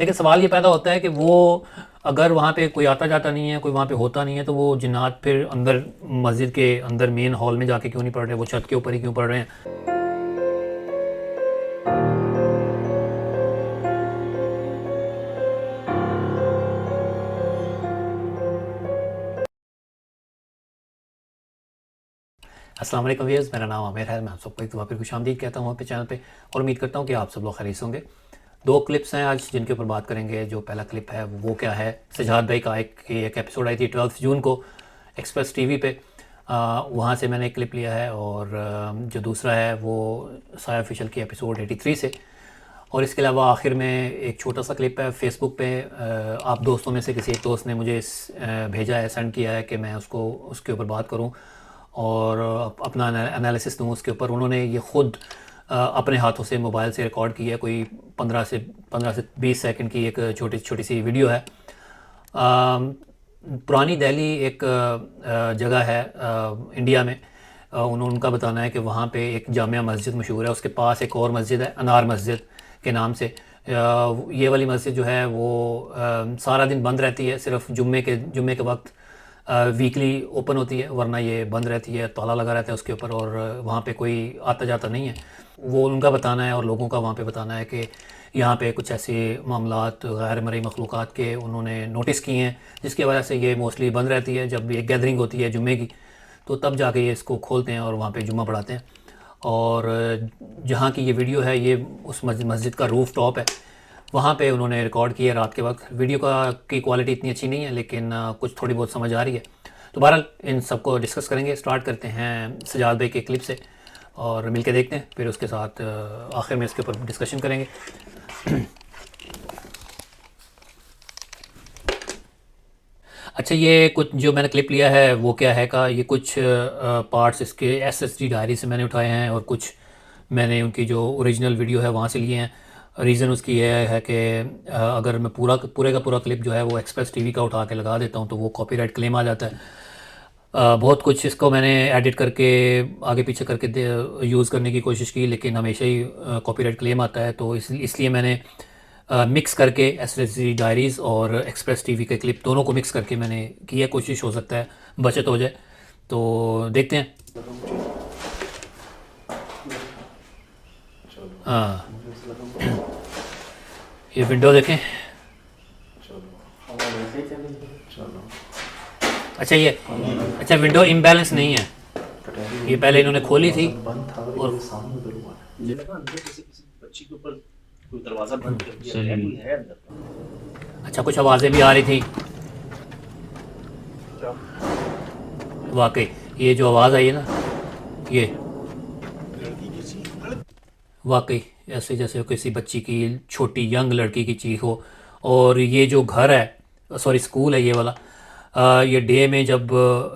लेकिन सवाल ये पैदा होता है कि वो अगर वहाँ पे कोई आता जाता नहीं है, कोई वहाँ पे होता नहीं है, तो वो जिन्नात फिर अंदर मस्जिद के अंदर मेन हॉल में जाके क्यों नहीं पढ़ रहे, वो छत के ऊपर ही क्यों पढ़ रहे हैं। अस्सलाम वालेकुम व्यूअर्स, मेरा नाम आमिर है। मैं आप सबको एक दफ़ा फिर खुशामदीद कहता हूँ अपने चैनल पे और उम्मीद करता हूँ कि आप सब लोग खैरियत से होंगे। दो क्लिप्स हैं आज जिनके ऊपर बात करेंगे। जो पहला क्लिप है वो क्या है, सजाद भाई का एक एपिसोड आई थी 12 जून को एक्सप्रेस टीवी पे, वहाँ से मैंने एक क्लिप लिया है। और जो दूसरा है वो साया ऑफिशियल की एपिसोड 83 से। और इसके अलावा आखिर में एक छोटा सा क्लिप है फेसबुक पे, आप दोस्तों में से किसी एक दोस्त ने मुझे भेजा है, सेंड किया है कि मैं उसको उसके ऊपर बात करूं और अपना एनालिसिस दूं उसके ऊपर। उन्होंने ये ख़ुद अपने हाथों से मोबाइल से रिकॉर्ड की है, कोई 15 से 20 सेकंड की एक छोटी छोटी सी वीडियो है। पुरानी दिल्ली एक जगह है इंडिया में, उनका बताना है कि वहाँ पे एक जामिया मस्जिद मशहूर है, उसके पास एक और मस्जिद है अनार मस्जिद के नाम से। ये वाली मस्जिद जो है वो सारा दिन बंद रहती है, सिर्फ जुम्मे के वक्त वीकली ओपन होती है, वरना ये बंद रहती है, ताला लगा रहता है उसके ऊपर और वहाँ पे कोई आता जाता नहीं है। वो उनका बताना है और लोगों का वहाँ पे बताना है कि यहाँ पे कुछ ऐसे मामलात गैर मरई मखलूक़ात के उन्होंने नोटिस किए हैं, जिसकी वजह से ये मोस्टली बंद रहती है। जब एक गैदरिंग होती है जुम्मे की, तो तब जाके ये इसको खोलते हैं और वहाँ पे जुम्मा पढ़ाते हैं। और जहाँ की ये वीडियो है, ये उस मस्जिद का रूफ़ टॉप है, वहाँ पे उन्होंने रिकॉर्ड किया रात के वक्त। वीडियो की क्वालिटी इतनी अच्छी नहीं है, लेकिन कुछ थोड़ी बहुत समझ आ रही है। तो बहरहाल इन सबको डिस्कस करेंगे। स्टार्ट करते हैं सजाद भाई के क्लिप से और मिल के देखते हैं, फिर उसके साथ आखिर में इसके ऊपर डिस्कशन करेंगे। अच्छा, ये कुछ जो मैंने क्लिप लिया है वो क्या है का, ये कुछ पार्ट्स इसके एसएसडी डायरी से मैंने उठाए हैं और कुछ मैंने उनकी जो ओरिजिनल वीडियो है वहाँ से लिए हैं। रीज़न उसकी यह है कि अगर मैं पूरे का पूरा क्लिप जो है वो एक्सप्रेस टीवी का उठा के लगा देता हूँ तो वो कॉपीराइट क्लेम आ जाता है। बहुत कुछ इसको मैंने एडिट करके आगे पीछे करके यूज़ करने की कोशिश की, लेकिन हमेशा ही कॉपीराइट क्लेम आता है। तो इसलिए मैंने मिक्स करके एसएसडी डायरीज़ और एक्सप्रेस टीवी के क्लिप दोनों को मिक्स करके मैंने किया। कोशिश हो सकता है बचत हो जाए, तो देखते हैं। हाँ, ये विंडो देखें। अच्छा, ये अच्छा विंडो इम्बैलेंस नहीं है, ये पहले इन्होंने खोली थी और अच्छा कुछ आवाज़ें भी आ रही थी। वाकई ये जो आवाज़ आई है ना, ये वाकई ऐसे जैसे किसी बच्ची की, छोटी यंग लड़की की चीख हो। और ये जो घर है, सॉरी स्कूल है ये वाला, ये डे में जब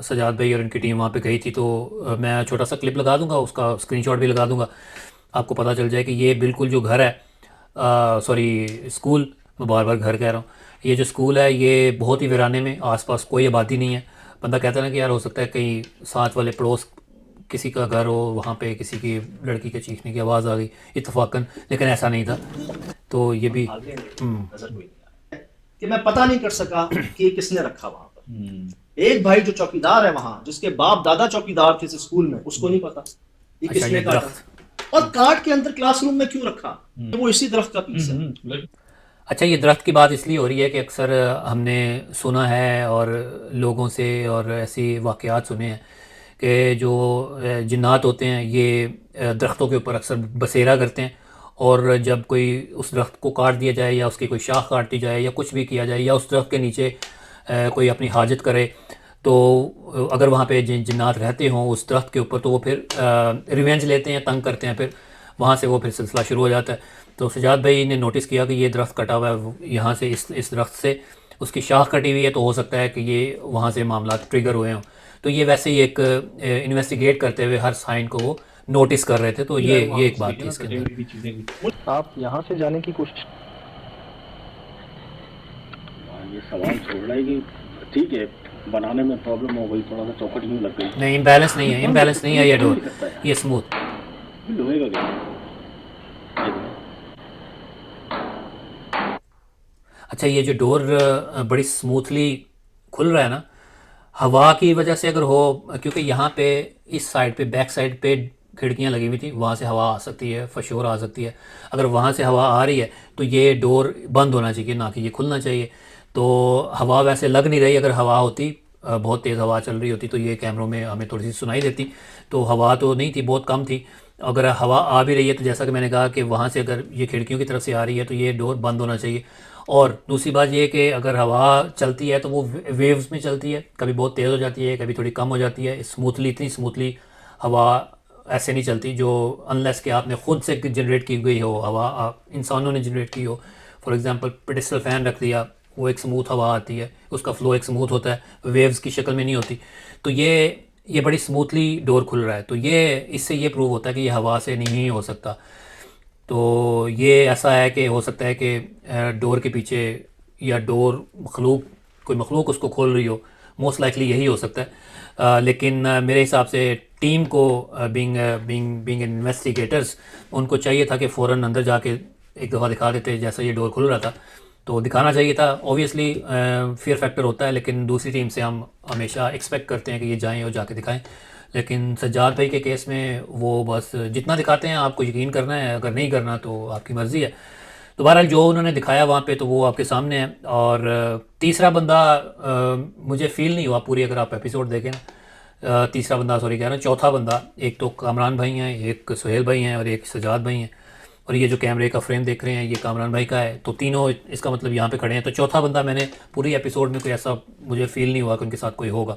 सजाद भाई और उनकी टीम वहाँ पे गई थी, तो मैं छोटा सा क्लिप लगा दूंगा, उसका स्क्रीनशॉट भी लगा दूंगा, आपको पता चल जाए कि ये बिल्कुल जो घर है, सॉरी स्कूल, मैं बार बार घर कह रहा हूँ, ये जो स्कूल है ये बहुत ही वीराने में, आसपास कोई आबादी नहीं है। बंदा कहता है ना कि यार हो सकता है कहीं साथ वाले पड़ोस किसी का घर हो, वहाँ पे किसी की लड़की के चीखने की आवाज़ आ गई इत्तफाकन, लेकिन ऐसा नहीं था। तो ये भी कि मैं पता नहीं कर सका कि ये किसने रखा वहां पर। एक भाई जो चौकीदार है वहां, जिसके बाप दादा चौकीदार थे स्कूल में, उसको नहीं पता ये अच्छा, किसने ये काटा दरख्त, और काट के अंदर क्लासरूम में क्यों रखा। वो इसी दरख्त का पीस है। अच्छा ये दरख्त की बात इसलिए हो रही है कि अक्सर हमने सुना है और लोगों से और ऐसी वाक़यात सुने हैं कि जो जिन्नात होते हैं ये दरख्तों के ऊपर अक्सर बसेरा करते हैं, और जब कोई उस दरख्त को काट दिया जाए या उसकी कोई शाख काट दी जाए या कुछ भी किया जाए या उस दरख्त के नीचे कोई अपनी हाजत करे, तो अगर वहाँ पे जिन्नात रहते हों उस दरख्त के ऊपर, तो वो फिर रिवेंज लेते हैं, तंग करते हैं, फिर वहाँ से वो फिर सिलसिला शुरू हो जाता है। तो सजाद भाई ने नोटिस किया कि ये दरख्त कटा हुआ है यहाँ से, इस दरख्त से उसकी शाख कटी हुई है, तो हो सकता है कि ये वहाँ से मामला ट्रिगर हुए हों। तो ये वैसे ही एक इन्वेस्टिगेट करते हुए हर साइन को वो नोटिस कर रहे थे। तो ये एक बात थी इसके अंदर। आप यहाँ से जाने की कोशिश, ये सवाल छोड़ रहा है कि ठीक है बनाने में प्रॉब्लम हो गई, थोड़ा सा चौकट यूँ लग गई। नहीं, इम्बैलेंस नहीं है, इम्बैलेंस नहीं है ये डोर, ये स्मूथ। लोहे का क्या अच्छा, ये जो डोर बड़ी स्मूथली खुल रहा है ना, हवा की वजह से अगर हो, क्योंकि यहाँ पे इस साइड पे, बैक साइड पे खिड़कियाँ लगी हुई थी, वहाँ से हवा आ सकती है, फशोर आ सकती है। अगर वहाँ से हवा आ रही है तो ये डोर बंद होना चाहिए, ना कि ये खुलना चाहिए। तो हवा वैसे लग नहीं रही, अगर हवा होती, बहुत तेज़ हवा चल रही होती, तो ये कैमरों में हमें थोड़ी सी सुनाई देती। तो हवा तो नहीं थी, बहुत कम थी। अगर हवा आ भी रही है तो जैसा कि मैंने कहा कि वहाँ से अगर ये खिड़कियों की तरफ से आ रही है तो ये डोर बंद होना चाहिए। और दूसरी बात ये कि अगर हवा चलती है तो वो वेव्स में चलती है, कभी बहुत तेज़ हो जाती है, कभी थोड़ी कम हो जाती है। स्मूथली, इतनी स्मूथली हवा ऐसे नहीं चलती, जो अनलेस कि आपने खुद से जनरेट की गई हो हवा, इंसानों ने जनरेट की हो। फॉर एग्जांपल पेडिस्टल फ़ैन रख दिया, वो एक स्मूथ हवा आती है, उसका फ़्लो एक स्मूथ होता है, वेव्स की शक्ल में नहीं होती। तो ये बड़ी स्मूथली डोर खुल रहा है, तो ये इससे ये प्रूव होता है कि ये हवा से नहीं हो सकता। तो ये ऐसा है कि हो सकता है कि डोर के पीछे, या डोर मखलूक, कोई मखलूक उसको खोल रही हो, मोस्ट लाइकली यही हो सकता है। लेकिन मेरे हिसाब से टीम को, बीइंग बीइंग इन्वेस्टिगेटर्स, उनको चाहिए था कि फ़ौरन अंदर जाके एक दफ़ा दिखा देते, जैसा ये डोर खुल रहा था तो दिखाना चाहिए था। ऑब्वियसली फियर फैक्टर होता है, लेकिन दूसरी टीम से हम हमेशा एक्सपेक्ट करते हैं कि ये जाएं और जाके दिखाएं। लेकिन सज्जाद भाई के केस में वो बस जितना दिखाते हैं आपको यकीन करना है, अगर नहीं करना तो आपकी मर्ज़ी है। तो बहरहाल जो उन्होंने दिखाया वहाँ पे तो वो आपके सामने है। और तीसरा बंदा मुझे फ़ील नहीं हुआ पूरी, अगर आप एपिसोड देखें ना, तीसरा बंदा, सॉरी कह रहा हूँ, चौथा बंदा, एक तो कामरान भाई हैं, एक सुहेल भाई हैं और एक सज्जाद भाई हैं। और ये जो कैमरे का फ्रेम देख रहे हैं ये कामरान भाई का है। तो तीनों इसका मतलब यहाँ पे खड़े हैं। तो चौथा बंदा मैंने पूरी एपिसोड में कोई ऐसा मुझे फ़ील नहीं हुआ कि उनके साथ कोई होगा,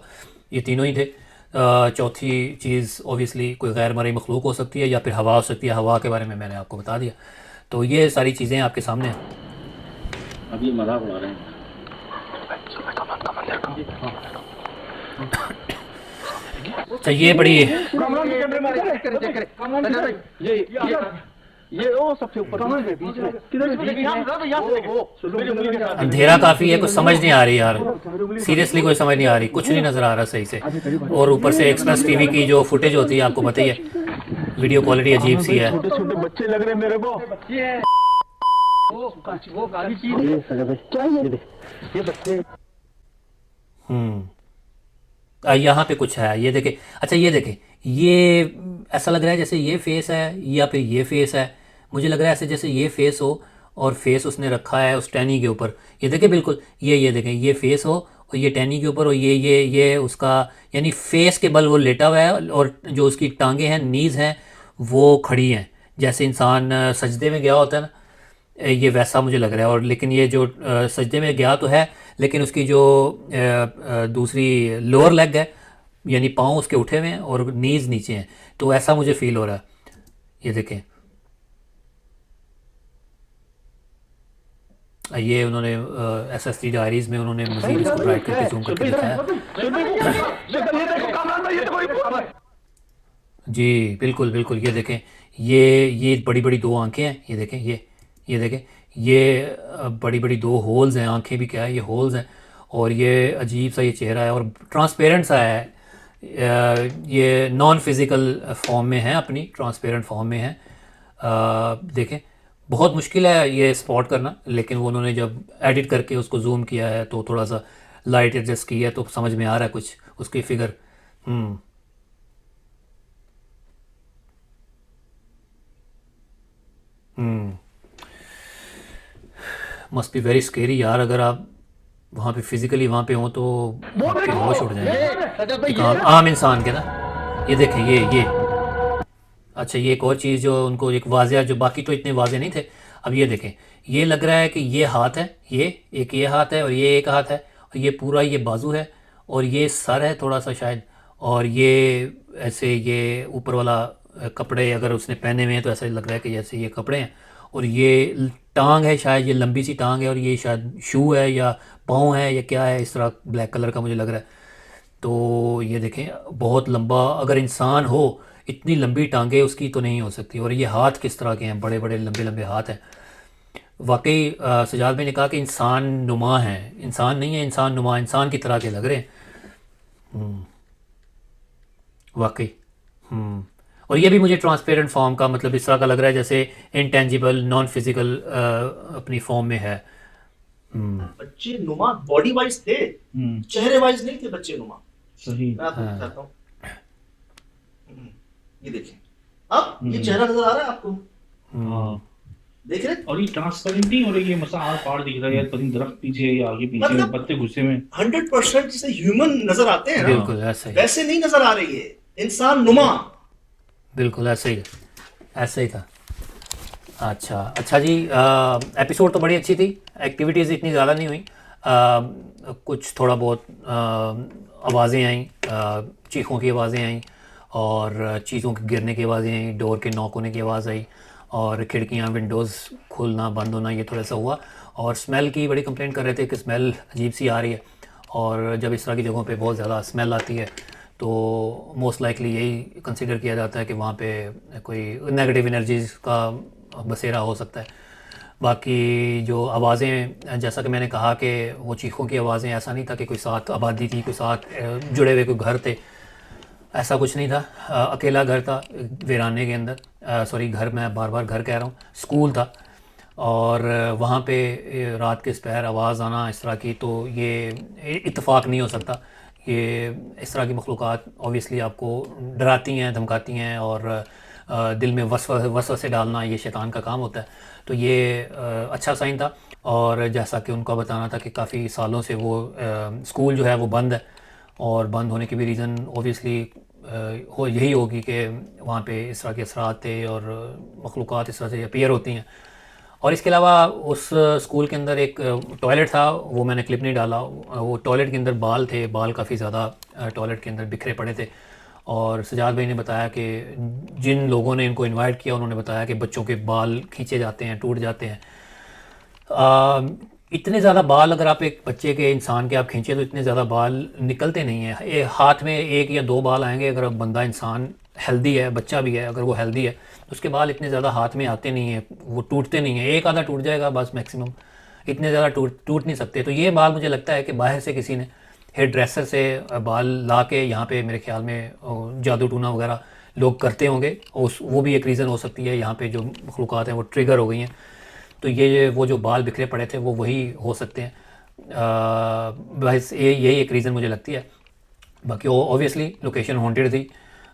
ये तीनों ही थे। चौथी चीज़ ओबियसली कोई गैर मरई मखलूक हो सकती है, या फिर हवा हो सकती है। हवा के बारे में मैंने आपको बता दिया। तो ये सारी चीज़ें आपके सामने हैं। अब ये मजाक उड़ा रहे हैं। अच्छा, ये बड़ी ये ओ सबसे ऊपर बीच में अंधेरा काफ़ी है, कुछ समझ नहीं आ रही यार, सीरियसली कोई समझ नहीं आ रही, कुछ नहीं नज़र आ रहा सही से। और ऊपर से एक्सप्रेस टीवी की जो फुटेज होती है आपको पता ही है, वीडियो क्वालिटी अजीब सी है। छोटे छोटे बच्चे लग रहे हैं मेरे को। वो काली चीज ये बच्चे। यहाँ पे कुछ है, ये देखे। अच्छा, ये देखे, ये ऐसा लग रहा है जैसे ये फेस है या फिर ये फेस है। मुझे लग रहा है ऐसे जैसे ये फेस हो और फेस उसने रखा है उस टैनी के ऊपर। ये देखे, बिल्कुल ये देखें, ये फेस हो और ये टैनी के ऊपर, और ये उसका, यानी फेस के बल वो लेटा हुआ है और जो उसकी टांगे हैं, नीज़ हैं, वो खड़ी हैं, जैसे इंसान सजदे में गया होता है ना, ये वैसा मुझे लग रहा है। और लेकिन ये जो सजदे में गया तो है, लेकिन उसकी जो दूसरी लोअर लेग है, यानी पाँव उसके उठे हुए हैं और नीज़ नीचे हैं, तो ऐसा मुझे फील हो रहा है। ये देखें, ये उन्होंने SSD डायरीज़ में उन्होंने मज़ीद इसको ब्राइट करके जूम करके दिखाया। जी बिल्कुल बिल्कुल, ये देखें, ये बड़ी बड़ी दो आंखें हैं, ये देखें, ये देखें, ये बड़ी बड़ी दो होल्स हैं, आंखें भी क्या है, ये होल्स हैं। और ये अजीब सा ये चेहरा है और ट्रांसपेरेंट सा है। ये नॉन फिज़िकल फॉर्म में है, अपनी ट्रांसपेरेंट फॉर्म में है। देखें, बहुत मुश्किल है ये स्पॉट करना, लेकिन वो उन्होंने जब एडिट करके उसको जूम किया है तो थोड़ा सा लाइट एडजस्ट की है तो समझ में आ रहा है कुछ उसकी figure. Must be very scary यार, अगर आप वहाँ पे फिज़िकली वहाँ पे हों तो आपके होश उड़ जाएंगे, एक आम इंसान के ना। ये देखें, ये अच्छा, ये एक और चीज़ जो उनको एक वाज़ेह, जो बाकी तो इतने वाज़ेह नहीं थे, अब ये देखें, ये लग रहा है कि ये हाथ है, ये एक ये हाथ है और ये एक हाथ है, और ये पूरा ये बाजू है, और ये सर है थोड़ा सा शायद, और ये ऐसे ये ऊपर वाला कपड़े अगर उसने पहने हुए हैं तो ऐसा लग रहा है कि जैसे ये कपड़े हैं, और ये टांग है शायद, ये लंबी सी टांग है, और ये शायद शू है या पाँव है या क्या है, इस तरह ब्लैक कलर का मुझे लग रहा है। तो ये देखें, बहुत लंबा, अगर इंसान हो इतनी लंबी टांगे उसकी तो नहीं हो सकती। और ये हाथ किस तरह के हैं, बड़े बड़े लंबे लंबे हाथ हैं। वाकई सजाद भाई ने कहा कि इंसान नुमा है, इंसान नहीं है, इंसान नुमा, इंसान की तरह के लग रहे हैं वाकई। और ये भी मुझे ट्रांसपेरेंट फॉर्म का, मतलब इस तरह का लग रहा है जैसे इनटेंजिबल नॉन फिज़िकल अपनी फॉर्म में है। बच्चे नुमा बॉडी वाइज थे, चेहरे वाइज नहीं थे बच्चे नुमा। सही। मैं आपको दिखाता हूँ, ये देखें, अब ये चेहरा नजर आ रहा है आपको, हाँ। देख रहे हैं? और ये ट्रांसपेरेंट नहीं हो रही है, मसा आर पार दिख रहा है यार, पता नहीं दरख्त पीछे या आगे पीछे मतलब पत्ते गुस्से में 100% जिसे ह्यूमन नजर आते हैं ना, बिल्कुल ऐसे ही, वैसे नहीं नजर आ रही है, इंसान नुमा। बिल्कुल ऐसे ही, ऐसे ही था। अच्छा अच्छा जी, एपिसोड तो बड़ी अच्छी थी, एक्टिविटीज़ इतनी ज़्यादा नहीं हुई, कुछ थोड़ा बहुत आवाज़ें आई, चीखों की आवाज़ें आई और चीज़ों के गिरने की आवाज़ें आई, डोर के नॉक होने की आवाज़ आई और खिड़कियाँ विंडोज़ खुलना बंद होना, ये थोड़ा सा हुआ। और स्मेल की बड़ी कंप्लेंट कर रहे थे कि स्मेल अजीब सी आ रही है, और जब इस तरह की जगहों पे बहुत ज़्यादा स्मेल आती है तो मोस्ट लाइकली यही कंसिडर किया जाता है कि वहाँ पे कोई नेगेटिव एनर्जीज़ का बसेरा हो सकता है। बाकी जो आवाज़ें, जैसा कि मैंने कहा कि वो चीखों की आवाज़ें, ऐसा नहीं था कि कोई साथ आबादी थी, कोई साथ जुड़े हुए कोई घर थे, ऐसा कुछ नहीं था। अकेला घर था वीराने के अंदर, सॉरी घर, मैं बार बार घर कह रहा हूँ, स्कूल था, और वहाँ पे रात के दोपहर आवाज़ आना इस तरह की, तो ये इत्तेफाक नहीं हो सकता। ये इस तरह की मखलूक़ात ऑब्वियसली आपको डराती हैं, धमकाती हैं, और दिल में वसवसे डालना ये शैतान का काम होता है। तो ये अच्छा साइन था। और जैसा कि उनका बताना था कि काफ़ी सालों से वो स्कूल जो है वो बंद है, और बंद होने की भी रीज़न ऑब्वियसली हो यही होगी कि वहाँ पे इस तरह के असरात थे और मखलूक़ात इस तरह से अपीयर होती हैं। और इसके अलावा उस स्कूल के अंदर एक टॉयलेट था, वो मैंने क्लिप नहीं डाला, वो टॉयलेट के अंदर बाल थे, बाल काफ़ी ज़्यादा टॉयलेट के अंदर बिखरे पड़े थे। और सजाद भाई ने बताया कि जिन लोगों ने इनको इनवाइट किया उन्होंने बताया कि बच्चों के बाल खींचे जाते हैं, टूट जाते हैं। इतने ज़्यादा बाल अगर आप एक बच्चे के, इंसान के आप खींचे तो इतने ज़्यादा बाल निकलते नहीं हैं। हाथ में 1 या 2 बाल आएंगे अगर बंदा, इंसान हेल्दी है, बच्चा भी है, अगर वो हेल्दी है तो उसके बाल इतने ज़्यादा हाथ में आते नहीं हैं, वो टूटते नहीं हैं। एक आधा टूट जाएगा बस मैक्सिमम, इतने ज़्यादा टूट नहीं सकते। तो ये बाल मुझे लगता है कि बाहर से किसी ने हेयर ड्रेसर से बाल ला के यहाँ पे मेरे ख्याल में जादू टूना वगैरह लोग करते होंगे, वो भी एक रीज़न हो सकती है। यहाँ पे जो मखलूक़ात हैं वो ट्रिगर हो गई हैं, तो ये वो जो बाल बिखरे पड़े थे वो वही हो सकते हैं। बस यही एक रीज़न मुझे लगती है। बाकी ऑब्वियसली लोकेशन हॉन्टेड थी,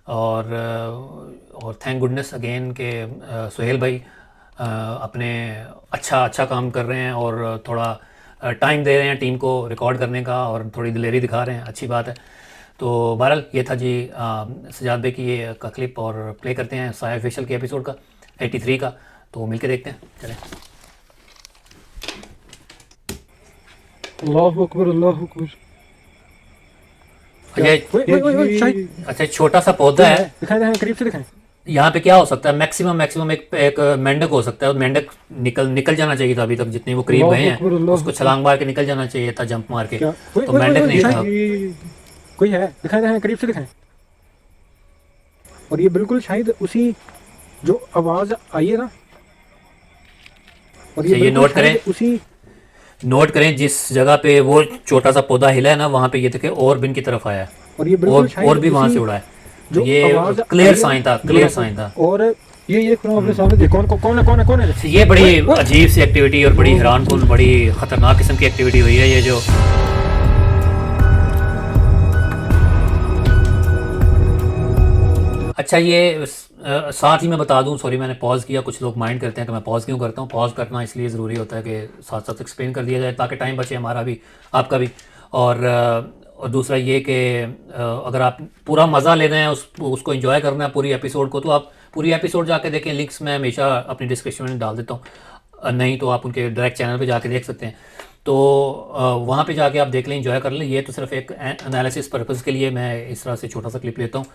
और थैंक गुडनेस अगेन के सुहेल भाई अपने अच्छा काम कर रहे हैं और थोड़ा टाइम दे रहे हैं टीम को रिकॉर्ड करने का, और थोड़ी दिलेरी दिखा रहे हैं, अच्छी बात है। तो बहरहाल ये था जी सजाद भाई की ये का क्लिप, और प्ले करते हैं साया ऑफिशियल के एपिसोड का 83 का, तो मिलके देखते हैं, चलें। अल्लाहु अकबर, अल्लाहु अकबर। अच्छा, छोटा सा पौधा है, दिखाएं, करीब से दिखाएं। यहाँ पे क्या हो सकता है, मैक्सिमम एक मेंढक हो सकता है, और मेंढक निकल जाना चाहिए था अभी तक, जितने वो करीब गए हैं उसको छलांग मार के निकल जाना चाहिए था, जंप मार के, तो मेंढक नहीं था। कोई है, दिखाएं, करीब से दिखाएं। और ये बिल्कुल शायद उसी जो आवाज आई है ना, और ये नोट करें, उसी नोट करें जिस जगह पे वो छोटा सा पौधा हिला है ना, वहाँ पे ये देखे और बिन की तरफ आया है, और ये और भी वहाँ से उड़ा है, तो ये क्लियर साइन था। और ये अपने सामने देखो, कौन है। ये बड़ी अजीब सी एक्टिविटी और बड़ी हैरानकुन, बड़ी खतरनाक किस्म की एक्टिविटी हुई है ये जो। अच्छा, ये साथ ही मैं बता दूं, सॉरी मैंने पॉज किया, कुछ लोग माइंड करते हैं कि मैं पॉज क्यों करता हूं। पॉज करना इसलिए ज़रूरी होता है कि साथ साथ एक्सप्लेन कर दिया जाए ताकि टाइम बचे हमारा भी, आपका भी। और दूसरा ये कि अगर आप पूरा मज़ा ले रहे हैं, उसको एंजॉय करना है पूरी एपिसोड को, तो आप पूरी एपिसोड जाके देखें। लिंक्स मैं हमेशा अपनी डिस्क्रिप्शन में डाल देता हूँ, नहीं तो आप उनके डायरेक्ट चैनल पे जाके देख सकते हैं। तो वहाँ पे जाके आप देख लें, एंजॉय कर लें। ये तो सिर्फ एक एनालिसिस पर्पज़ के लिए मैं इस तरह से छोटा सा क्लिप लेता हूँ।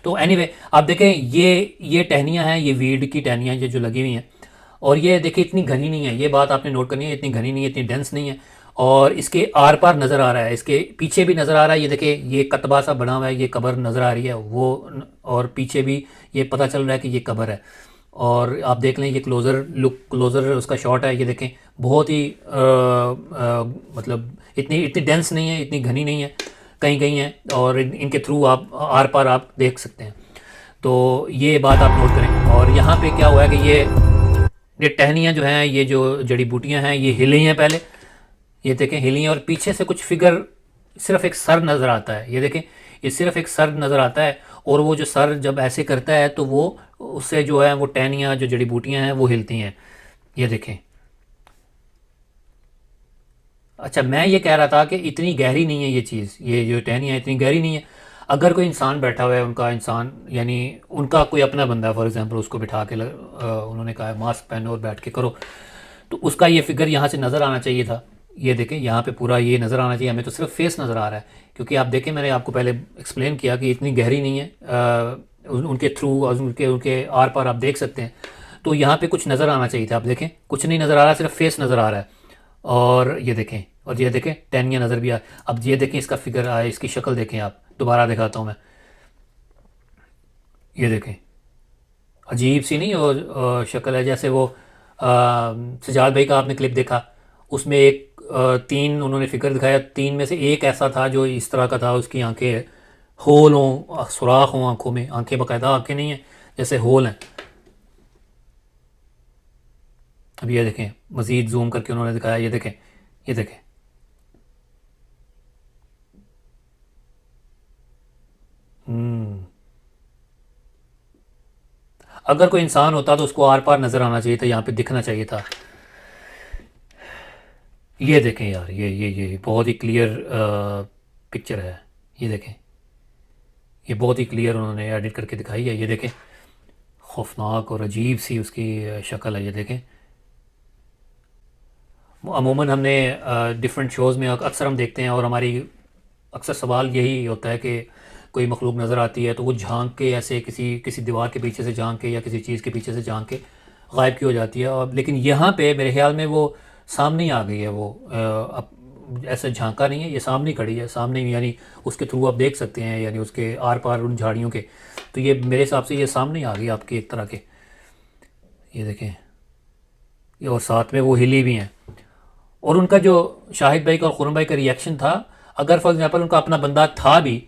तो एनीवे आप देखें, ये टहनियाँ हैं, ये वीड की टहनियाँ ये जो लगी हुई हैं, और ये देखिए इतनी घनी नहीं है, ये बात आपने नोट करनी है, इतनी घनी नहीं है, इतनी डेंस नहीं है। और इसके आर पार नज़र आ रहा है, इसके पीछे भी नज़र आ रहा है, ये देखिए ये कतबा सा बना हुआ है, ये कब्र नज़र आ रही है वो, और पीछे भी ये पता चल रहा है कि ये कब्र है। और आप देख लें, ये क्लोज़र उसका शॉट है, ये देखें बहुत ही मतलब इतनी डेंस नहीं है, इतनी घनी नहीं है, कहीं है, और इनके थ्रू आप आर पार आप देख सकते हैं। तो ये बात आप नोट करें। और यहाँ पे क्या हुआ है कि ये टहनियाँ जो हैं, ये जो जड़ी बूटियाँ हैं, ये हिली हैं पहले, ये देखें हिली हैं, और पीछे से कुछ फिगर, सिर्फ एक सर नज़र आता है। ये देखें, ये सिर्फ एक सर नज़र आता है, और वो जो सर जब ऐसे करता है तो वो उससे जो है वो टहनियाँ, जो जड़ी बूटियाँ हैं वो हिलती हैं। ये देखें। अच्छा, मैं ये कह रहा था कि इतनी गहरी नहीं है ये चीज़, ये जो टहनियाँ इतनी गहरी नहीं है। अगर कोई इंसान बैठा हुआ है, उनका इंसान यानी उनका कोई अपना बंदा है फॉर एग्जांपल, उसको बिठा के उन्होंने कहा है मास्क पहनो और बैठ के करो, तो उसका ये फिगर यहाँ से नज़र आना चाहिए था। ये देखें, यहाँ पे पूरा ये नज़र आना चाहिए, हमें तो सिर्फ फेस नज़र आ रहा है, क्योंकि आप देखें मैंने आपको पहले एक्सप्लेन किया कि इतनी गहरी नहीं है। उनके थ्रू और उनके उनके आर पार आप देख सकते हैं, तो यहाँ पे कुछ नज़र आना चाहिए था। आप देखें कुछ नहीं नज़र आ रहा, सिर्फ फेस नज़र आ रहा है। और ये देखें, और ये देखें टहनियाँ नज़र भी आ। अब ये देखें इसका फिगर आए, इसकी शक्ल देखें, आप दोबारा दिखाता हूँ मैं। ये देखें, अजीब सी नहीं वो शक्ल है, जैसे वो सजाद भाई का आपने क्लिप देखा, उसमें एक 3 उन्होंने फिगर दिखाया, 3 में से एक ऐसा था जो इस तरह का था, उसकी आंखें होल हों, सुराख हों आंखों में, आंखें बाकायदा आंखें नहीं हैं, जैसे होल हैं। अब ये देखें, मज़ीद जूम करके उन्होंने दिखाया, ये देखें, ये देखें। अगर कोई इंसान होता तो उसको आर पार नज़र आना चाहिए था, यहाँ पे दिखना चाहिए था। ये देखें यार, ये बहुत ही क्लियर पिक्चर है। ये देखें, ये बहुत ही क्लियर उन्होंने एडिट करके दिखाई है। ये देखें, खौफनाक और अजीब सी उसकी शक्ल है। ये देखें, अमूमन हमने डिफरेंट शोज़ में अक्सर हम देखते हैं, और हमारी अक्सर सवाल यही होता है कि कोई मखलूक नज़र आती है तो वो झांक के ऐसे किसी दीवार के पीछे से झांक के या किसी चीज़ के पीछे से झांक के गायब की हो जाती है। और लेकिन यहाँ पे मेरे ख्याल में वो सामने ही आ गई है, वो अब ऐसे झांका नहीं है, ये सामने ही खड़ी है, सामने ही, यानी उसके थ्रू आप देख सकते हैं, यानी उसके आर पार उन झाड़ियों के। तो ये मेरे हिसाब से ये सामने ही आ गई आपकी एक तरह के। ये देखें, ये और साथ में वो हिली भी हैं। और उनका जो शाहिद भाई का और खुरम भाई का रिएक्शन था, अगर फॉर एग्जांपल उनका अपना बंदा था भी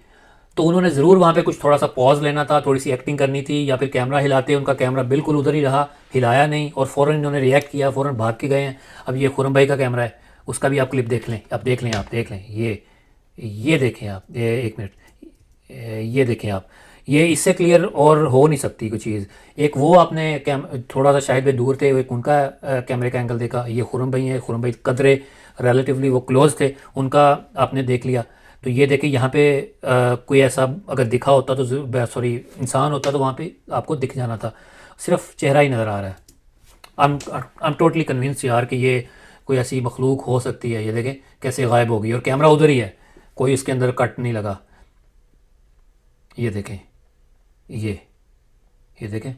तो उन्होंने ज़रूर वहाँ पे कुछ थोड़ा सा पॉज लेना था, थोड़ी सी एक्टिंग करनी थी, या फिर कैमरा हिलाते, उनका कैमरा बिल्कुल उधर ही रहा, हिलाया नहीं, और फ़ौरन इन्होंने रिएक्ट किया, फ़ौरन भाग के गए हैं। अब ये खुरम भाई का कैमरा है, उसका भी आप क्लिप देख लें, आप देख लें, आप देख लें, ये देखें आप, ये 1 मिनट, ये देखें आप, ये इससे क्लियर और हो नहीं सकती कोई चीज़। एक वो आपने थोड़ा सा शायद वे दूर थे, एक उनका कैमरे का एंगल देखा, ये खुरम भाई हैं, खुरम भाई कदरे रिलेटिवली वो क्लोज थे, उनका आपने देख लिया। तो ये देखें, यहाँ पे कोई ऐसा अगर दिखा होता तो सॉरी इंसान होता तो वहाँ पे आपको दिख जाना था, सिर्फ चेहरा ही नज़र आ रहा है। आई एम टोटली कन्विंस यार कि ये कोई ऐसी मखलूक हो सकती है। ये देखें कैसे गायब हो गई, और कैमरा उधर ही है, कोई इसके अंदर कट नहीं लगा। ये देखें, ये देखें,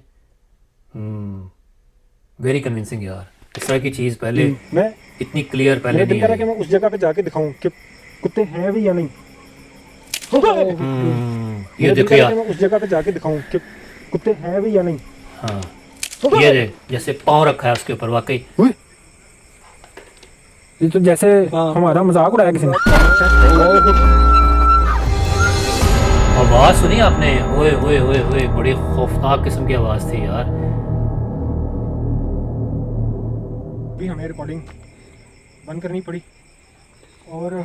वेरी कन्विंसिंग यार। इस तरह की चीज़ पहले मैं इतनी क्लियर पहले मेरा दिल नहीं कह रहा है आई। कि मैं उस जगह पे जाके दिखाऊं कि कुत्ते हैं भी या नहीं। ये मेरा दिल देखो कह रहा है यार, कि मैं उस जगह पे जाके दिखाऊं कि कुत्ते हैं भी या नहीं। हाँ ये देख, जैसे पाँव रखा है उसके ऊपर, वाकई ओए, ये तो जैसे हमारा मजाक उड़ाया किसी ने। आवाज़ सुनी आपने? ओए ओए ओए ओए, बड़ी खौफनाक किस्म की आवाज़ थी यार। भी हमें रिकॉर्डिंग बंद करनी पड़ी, और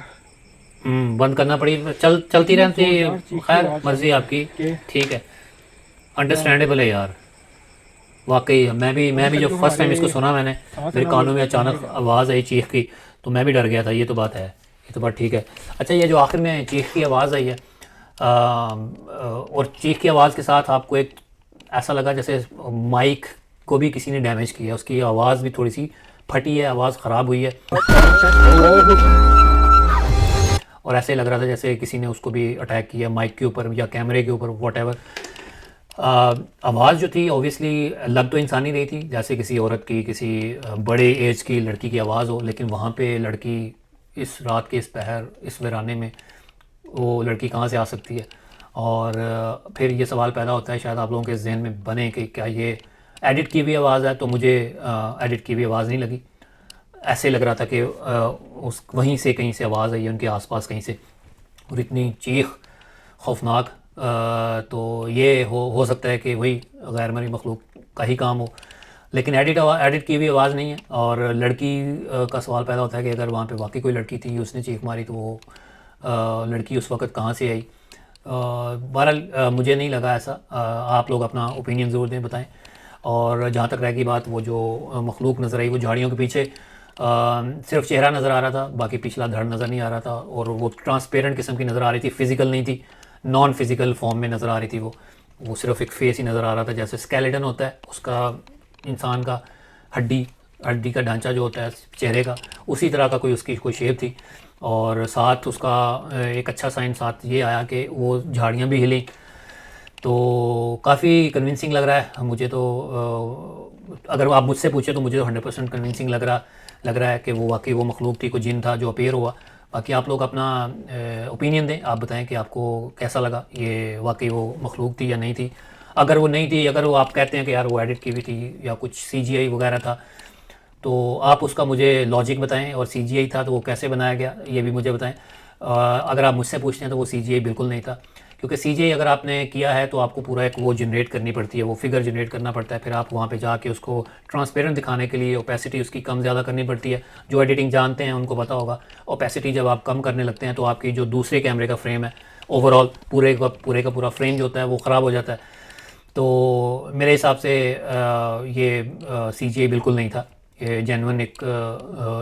बंद करना पड़ी, चलती रहती जोरदार चीख की खैर आवाज़ मर्जी आपकी, के ठीक है, अंडरस्टैंडेबल है यार। वाकई मैं भी जो फर्स्ट टाइम इसको सुना मैंने, मेरे कानों में अचानक आवाज़ आई चीख की, तो मैं भी डर गया था। ये तो बात है, ये तो बात ठीक है। अच्छा, ये जो आखिर में चीख की आवाज़ आई है, और चीख की आवाज़ के साथ आपको एक ऐसा लगा जैसे माइक को भी किसी ने डैमेज किया, उसकी आवाज़ भी थोड़ी सी फटी है, आवाज़ ख़राब हुई है, और ऐसे लग रहा था जैसे किसी ने उसको भी अटैक किया माइक के ऊपर या कैमरे के ऊपर, वॉटेवर। आवाज़ जो थी ऑब्वियसली लग तो इंसानी रही थी, जैसे किसी औरत की, किसी बड़े एज की लड़की की आवाज़ हो, लेकिन वहाँ पे लड़की इस रात के इस पहर, इस वीराने में, वो लड़की कहाँ से आ सकती है? और फिर ये सवाल पैदा होता है, शायद आप लोगों के जहन में बने कि क्या ये एडिट की हुई आवाज़ है? तो मुझे एडिट की हुई आवाज़ नहीं लगी, ऐसे लग रहा था कि उस वहीं से कहीं से आवाज़ आई है, उनके आसपास कहीं से, और इतनी चीख खौफनाक। तो ये हो सकता है कि वही गैर मरी मखलूक का ही काम हो, लेकिन एडिट की हुई आवाज़ नहीं है। और लड़की का सवाल पैदा होता है कि अगर वहाँ पे वाकई कोई लड़की थी, उसने चीख मारी, तो वो लड़की उस वक्त कहाँ से आई। बहरहाल मुझे नहीं लगा ऐसा। आप लोग अपना ओपिनियन ज़रूर दें, बताएं। और जहाँ तक रह गई बात, वो जो मखलूक नज़र आई, वो झाड़ियों के पीछे सिर्फ चेहरा नज़र आ रहा था, बाकी पिछला धड़ नज़र नहीं आ रहा था। और वो ट्रांसपेरेंट किस्म की नज़र आ रही थी, फिज़िकल नहीं थी, नॉन फिज़िकल फॉर्म में नज़र आ रही थी। वो सिर्फ एक फेस ही नज़र आ रहा था, जैसे स्केलेटन होता है उसका, इंसान का हड्डी का ढांचा जो होता है चेहरे का, उसी तरह का उसकी कोई शेप थी। और साथ उसका एक अच्छा साइन साथ ये आया कि वो झाड़ियाँ भी हिली। तो काफ़ी कन्विंसिंग लग रहा है मुझे तो। अगर आप मुझसे पूछे तो मुझे तो 100% कन्विंसिंग लग रहा है कि वो वाकई वो मखलूक थी, कोई जिन था जो अपीयर हुआ। बाकी आप लोग अपना ओपिनियन दें, आप बताएं कि आपको कैसा लगा, ये वाकई वो मखलूक थी या नहीं थी। अगर वो नहीं थी, अगर वो आप कहते हैं कि यार वो एडिट की हुई थी या कुछ CGI वगैरह था, तो आप उसका मुझे लॉजिक बताएं। और CGI था तो वो कैसे बनाया गया, ये भी मुझे बताएं। अगर आप मुझसे पूछते हैं तो वो CGI बिल्कुल नहीं था, क्योंकि CGI अगर आपने किया है तो आपको पूरा एक वो जनरेट करनी पड़ती है, वो फिगर जनरेट करना पड़ता है। फिर आप वहाँ पे जाके उसको ट्रांसपेरेंट दिखाने के लिए ओपेसिटी उसकी कम ज़्यादा करनी पड़ती है। जो एडिटिंग जानते हैं उनको पता होगा, ओपेसिटी जब आप कम करने लगते हैं तो आपकी जो दूसरे कैमरे का फ्रेम है, ओवरऑल पूरे का पूरा फ्रेम जो होता है वो ख़राब हो जाता है। तो मेरे हिसाब से ये CGI बिल्कुल नहीं था, ये जेन्युइन एक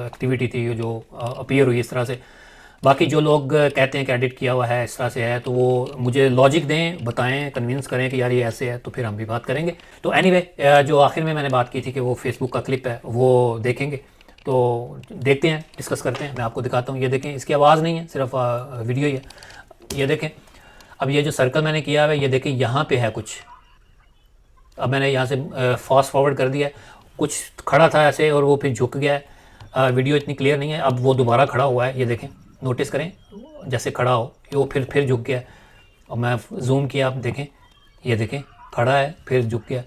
एक्टिविटी थी जो अपीयर हुई इस तरह से। बाकी जो लोग कहते हैं कि एडिट किया हुआ है, इस तरह से है, तो वो मुझे लॉजिक दें, बताएं, कन्विंस करें कि यार ये ऐसे है, तो फिर हम भी बात करेंगे। तो एनीवे, जो आखिर में मैंने बात की थी कि वो फेसबुक का क्लिप है, वो देखेंगे। तो देखते हैं, डिस्कस करते हैं। मैं आपको दिखाता हूँ, ये देखें, इसकी आवाज़ नहीं है, सिर्फ वीडियो ही है। ये देखें, अब ये जो सर्कल मैंने किया है, ये देखें यहाँ पे है कुछ। अब मैंने यहाँ से फास्ट फॉरवर्ड कर दिया है, कुछ खड़ा था ऐसे और वो फिर झुक गया है। वीडियो इतनी क्लियर नहीं है, अब वो दोबारा खड़ा हुआ है, ये देखें, नोटिस करें, जैसे खड़ा हो वो फिर झुक गया है। और मैं जूम किया, आप देखें, ये देखें, खड़ा है फिर झुक गया,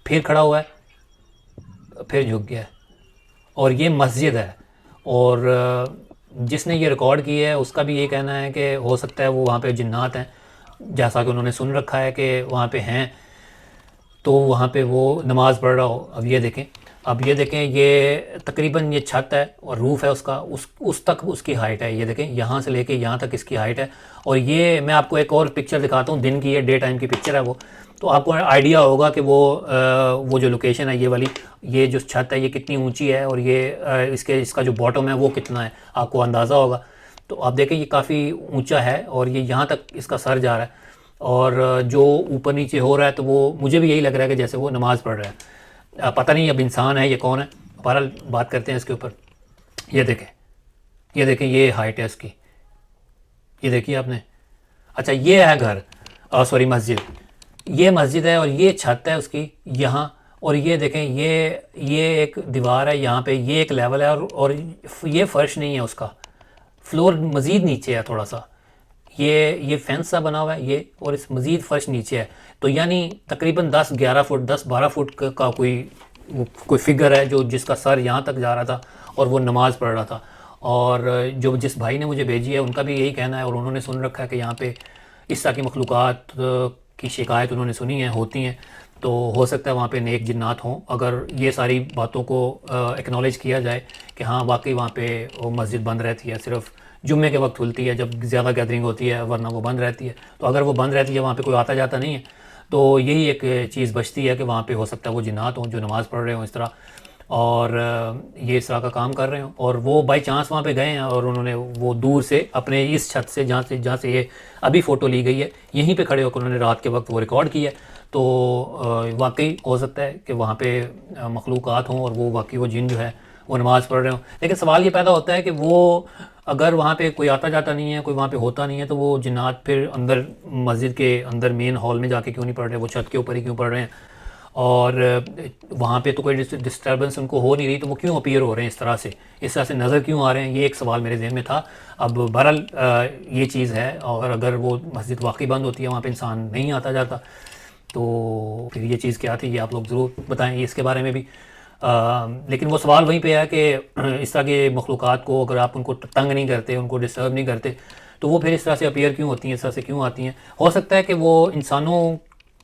फिर खड़ा हुआ है, फिर झुक गया। और ये मस्जिद है, और जिसने ये रिकॉर्ड की है उसका भी ये कहना है कि हो सकता है वो वहाँ पे जिन्नात हैं, जैसा कि उन्होंने सुन रखा है कि वहाँ पे हैं, तो वहाँ पे वो नमाज़ पढ़ रहा हो। अब ये देखें, ये तकरीबन ये छत है और रूफ़ है उसका, उस तक उसकी हाइट है। ये देखें, यहाँ से लेके यहाँ तक इसकी हाइट है। और ये मैं आपको एक और पिक्चर दिखाता हूँ, दिन की, ये डे टाइम की पिक्चर है वो, तो आपको आइडिया होगा कि वो जो लोकेशन है ये वाली, ये जो छत है ये कितनी ऊंची है, और ये इसका जो बॉटम है वो कितना है, आपको अंदाज़ा होगा। तो आप देखें, ये काफ़ी ऊंचा है और ये यहाँ तक इसका सर जा रहा है। और जो ऊपर नीचे हो रहा है, तो वो मुझे भी यही लग रहा है कि जैसे वो नमाज़ पढ़ रहा है। पता नहीं अब इंसान है, ये कौन है, बहरहाल बात करते हैं इसके ऊपर। ये देखें, ये हाइट है इसकी, ये देखिए आपने। अच्छा, ये है घर, सॉरी मस्जिद, ये मस्जिद है और ये छत है उसकी यहाँ। और ये देखें, ये एक दीवार है यहाँ पे, ये एक लेवल है, और ये फर्श नहीं है उसका, फ्लोर मज़ीद नीचे है थोड़ा सा, ये फेंस सा बना हुआ है ये, और इस मज़ीद फर्श नीचे है। तो यानी तकरीबन 10-11 फुट 10-12 फुट का कोई फिगर है जो जिसका सर यहाँ तक जा रहा था और वो नमाज़ पढ़ रहा था। और जिस भाई ने मुझे भेजी है उनका भी यही कहना है, और उन्होंने सुन रखा है कि यहाँ पे इस तरह की मखलूक़ात की शिकायत उन्होंने सुनी है, होती हैं। तो हो सकता है वहाँ पे नेक जिन्नात हों, अगर ये सारी बातों को एक्नॉलेज किया जाए कि हाँ वाकई वहाँ पे वो मस्जिद बंद रहती है, सिर्फ जुम्मे के वक्त खुलती है जब ज़्यादा गैदरिंग होती है, वरना वो बंद रहती है। तो अगर वो बंद रहती है, वहाँ पे कोई आता जाता नहीं है, तो यही एक चीज़ बचती है कि वहाँ पे हो सकता है वो जिन्नात हों जो नमाज़ पढ़ रहे हों इस तरह, और ये इस तरह का काम कर रहे हों। और वो बाई चांस वहाँ पे गए हैं और उन्होंने वो दूर से अपने इस छत से जहाँ से ये अभी फ़ोटो ली गई है, यहीं पे खड़े होकर उन्होंने रात के वक्त वो रिकॉर्ड किया है। तो वाकई हो सकता है कि वहाँ पे मखलूक़ात हों और वो वाकई वो जिन जो है वो नमाज़ पढ़ रहे हों। लेकिन सवाल ये पैदा होता है कि वो अगर वहाँ पे कोई आता जाता नहीं है, कोई वहाँ पे होता नहीं है, तो वो जिन्नात फिर अंदर मस्जिद के अंदर मेन हॉल में जाके क्यों नहीं पढ़ रहे, वो छत के ऊपर ही क्यों पढ़ रहे हैं? और वहाँ पे तो कोई डिस्टर्बेंस उनको हो नहीं रही, तो वो क्यों अपीयर हो रहे हैं इस तरह से नज़र क्यों आ रहे हैं? ये एक सवाल मेरे जहन में था। अब बहरहाल ये चीज़ है, और अगर वो मस्जिद वाकई बंद होती है, वहाँ पे इंसान नहीं आता जाता, तो फिर ये चीज़ क्या थी, ये आप लोग ज़रूर बताएं इसके बारे में भी। लेकिन वो सवाल वहीं पे है कि इस तरह के मखलूक़ात को अगर आप उनको तंग नहीं करते, उनको डिस्टर्ब नहीं करते, तो वो फिर इस तरह से अपीयर क्यों होती हैं, इस तरह से क्यों आती हैं। हो सकता है कि वो इंसानों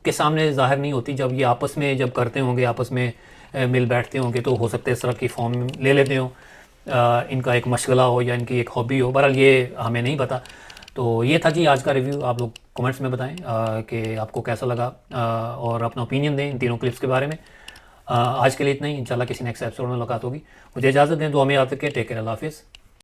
के सामने ज़ाहिर नहीं होती, जब ये आपस में जब करते होंगे, आपस में मिल बैठते होंगे, तो हो सकता है इस तरह की फॉर्म ले लेते हों, इनका एक मशगला हो या इनकी एक हॉबी हो। बहरहाल ये हमें नहीं पता। तो ये था जी आज का रिव्यू। आप लोग कमेंट्स में बताएं कि आपको कैसा लगा, और अपना ओपिनियन दें इन तीनों क्लिप्स के बारे में। आज के लिए इतना ही। इंशाल्लाह किसी नेक्स्ट एपिसोड में मुलाकात होगी। मुझे इजाज़त दें, दुआ में याद रखें। टेक केयर, अल्लाह हाफिज़।